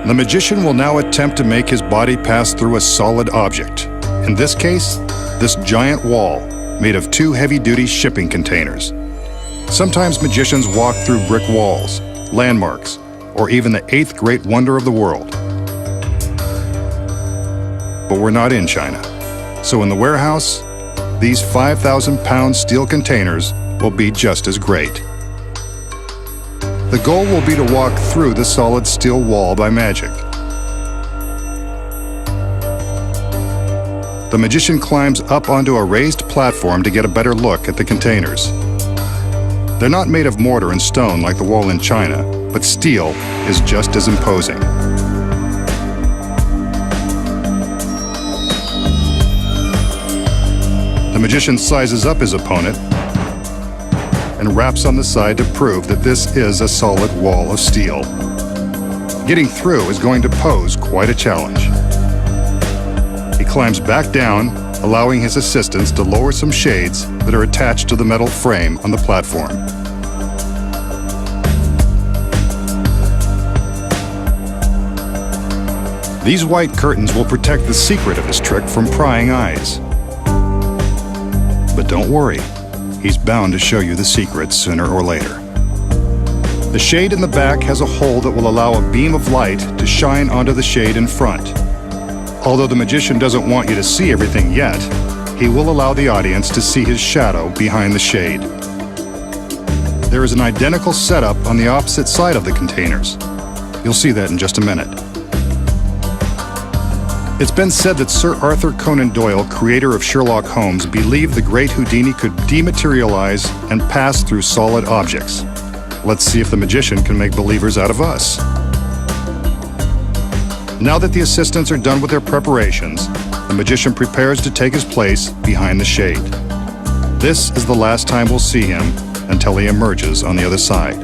The magician will now attempt to make his body pass through a solid object. In this case, this giant wall made of two heavy-duty shipping containers. Sometimes magicians walk through brick walls, landmarks, or even the eighth great wonder of the world. But we're not in China. So in the warehouse, these 5,000-pound steel containers will be just as great. The goal will be to walk through the solid steel wall by magic. The magician climbs up onto a raised platform to get a better look at the containers. They're not made of mortar and stone like the wall in China, but steel is just as imposing. The magician sizes up his opponent and raps on the side to prove that this is a solid wall of steel. Getting through is going to pose quite a challenge. He climbs back down, allowing his assistants to lower some shades that are attached to the metal frame on the platform. These white curtains will protect the secret of his trick from prying eyes. But don't worry, he's bound to show you the secret sooner or later. The shade in the back has a hole that will allow a beam of light to shine onto the shade in front. Although the magician doesn't want you to see everything yet, he will allow the audience to see his shadow behind the shade. There is an identical setup on the opposite side of the containers. You'll see that in just a minute. It's been said that Sir Arthur Conan Doyle, creator of Sherlock Holmes, believed the great Houdini could dematerialize and pass through solid objects. Let's see if the magician can make believers out of us. Now that the assistants are done with their preparations, the magician prepares to take his place behind the shade. This is the last time we'll see him until he emerges on the other side,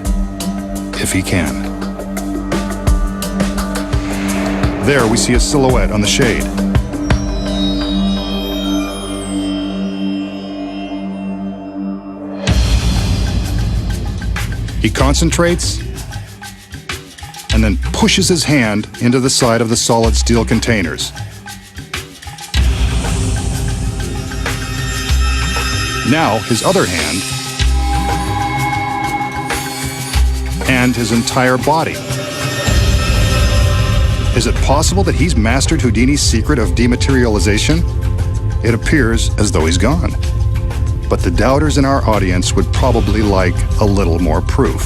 if he can. There we see a silhouette on the shade. He concentrates and then pushes his hand into the side of the solid steel containers. Now his other hand and his entire body. Is it possible that he's mastered Houdini's secret of dematerialization? It appears as though he's gone. But the doubters in our audience would probably like a little more proof.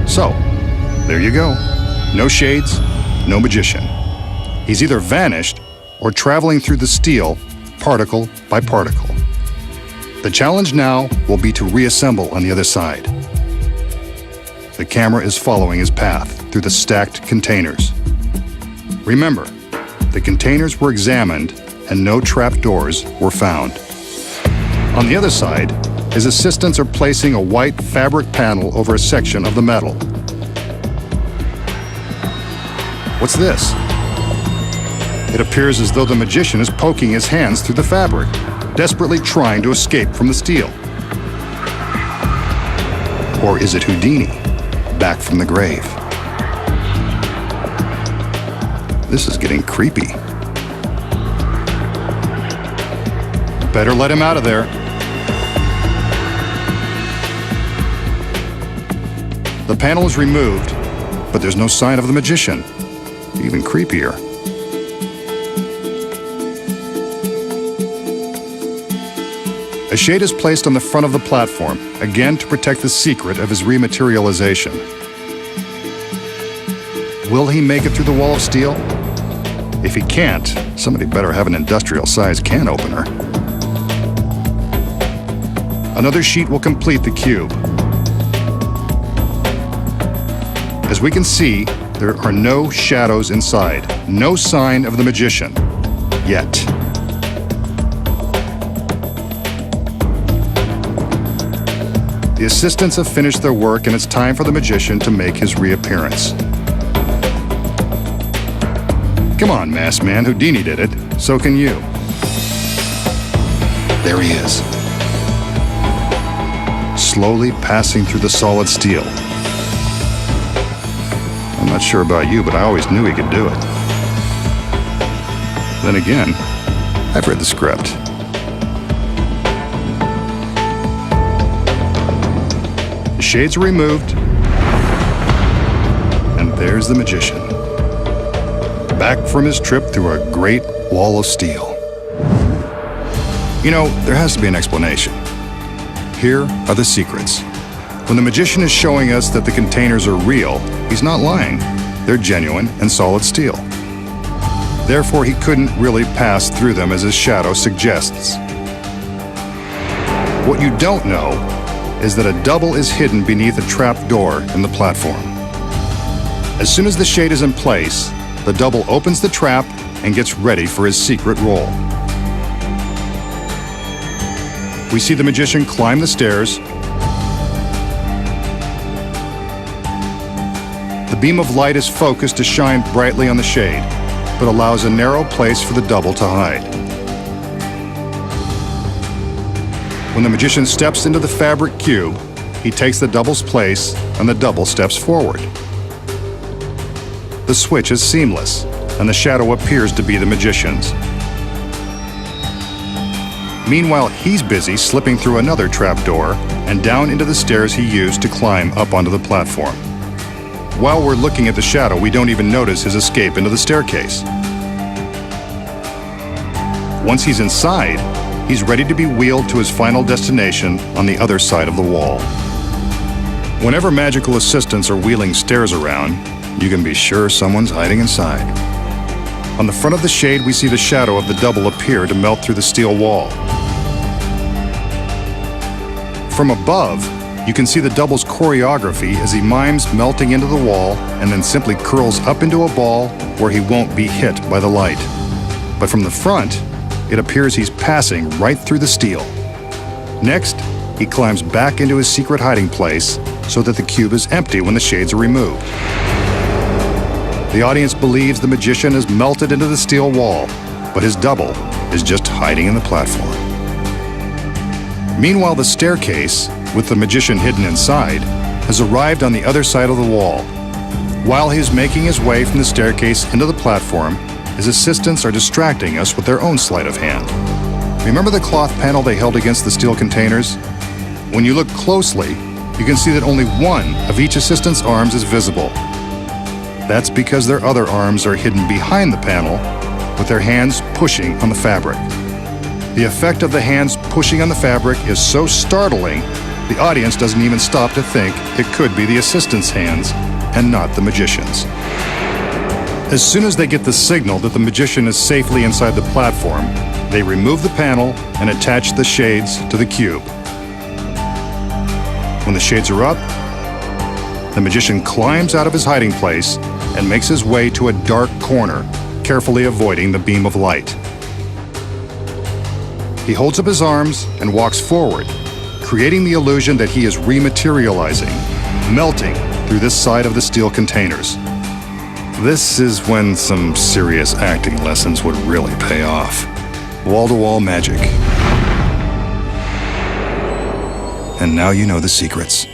So, there you go. No shades, no magician. He's either vanished or traveling through the steel, particle by particle. The challenge now will be to reassemble on the other side. The camera is following his path through the stacked containers. Remember, the containers were examined and no trapdoors were found. On the other side, his assistants are placing a white fabric panel over a section of the metal. What's this? It appears as though the magician is poking his hands through the fabric, desperately trying to escape from the steel. Or is it Houdini, back from the grave? This is getting creepy. Better let him out of there. The panel is removed, but there's no sign of the magician. Even creepier. A shade is placed on the front of the platform, again to protect the secret of his rematerialization. Will he make it through the wall of steel? If he can't, somebody better have an industrial-sized can opener. Another sheet will complete the cube. As we can see, there are no shadows inside, no sign of the magician, yet. The assistants have finished their work and it's time for the magician to make his reappearance. Come on, masked man, Houdini did it, so can you. There he is, slowly passing through the solid steel. I'm not Not sure about you, but I always knew he could do it. Then again, I've read the script. The shades are removed, and there's the magician, back from his trip through a great wall of steel. You know, there has to be an explanation. Here are the secrets. When the magician is showing us that the containers are real, he's not lying. They're genuine and solid steel. Therefore, he couldn't really pass through them as his shadow suggests. What you don't know is that a double is hidden beneath a trap door in the platform. As soon as the shade is in place, the double opens the trap and gets ready for his secret role. We see the magician climb the stairs. The beam of light is focused to shine brightly on the shade, but allows a narrow place for the double to hide. When the magician steps into the fabric cube, he takes the double's place and the double steps forward. The switch is seamless, and the shadow appears to be the magician's. Meanwhile, he's busy slipping through another trapdoor and down into the stairs he used to climb up onto the platform. While we're looking at the shadow, we don't even notice his escape into the staircase. Once he's inside, he's ready to be wheeled to his final destination on the other side of the wall. Whenever magical assistants are wheeling stairs around, you can be sure someone's hiding inside. On the front of the shade, we see the shadow of the double appear to melt through the steel wall. From above, you can see the double's choreography as he mimes melting into the wall and then simply curls up into a ball where he won't be hit by the light. But from the front, it appears he's passing right through the steel. Next, he climbs back into his secret hiding place so that the cube is empty when the shades are removed. The audience believes the magician has melted into the steel wall, but his double is just hiding in the platform. Meanwhile, the staircase, with the magician hidden inside, has arrived on the other side of the wall. While he's making his way from the staircase into the platform, his assistants are distracting us with their own sleight of hand. Remember the cloth panel they held against the steel containers? When you look closely, you can see that only one of each assistant's arms is visible. That's because their other arms are hidden behind the panel, with their hands pushing on the fabric. The effect of the hands pushing on the fabric is so startling, the audience doesn't even stop to think it could be the assistant's hands and not the magician's. As soon as they get the signal that the magician is safely inside the platform, they remove the panel and attach the shades to the cube. When the shades are up, the magician climbs out of his hiding place and makes his way to a dark corner, carefully avoiding the beam of light. He holds up his arms and walks forward, creating the illusion that he is rematerializing, melting through this side of the steel containers. This is when some serious acting lessons would really pay off. Wall-to-wall magic. And now you know the secrets.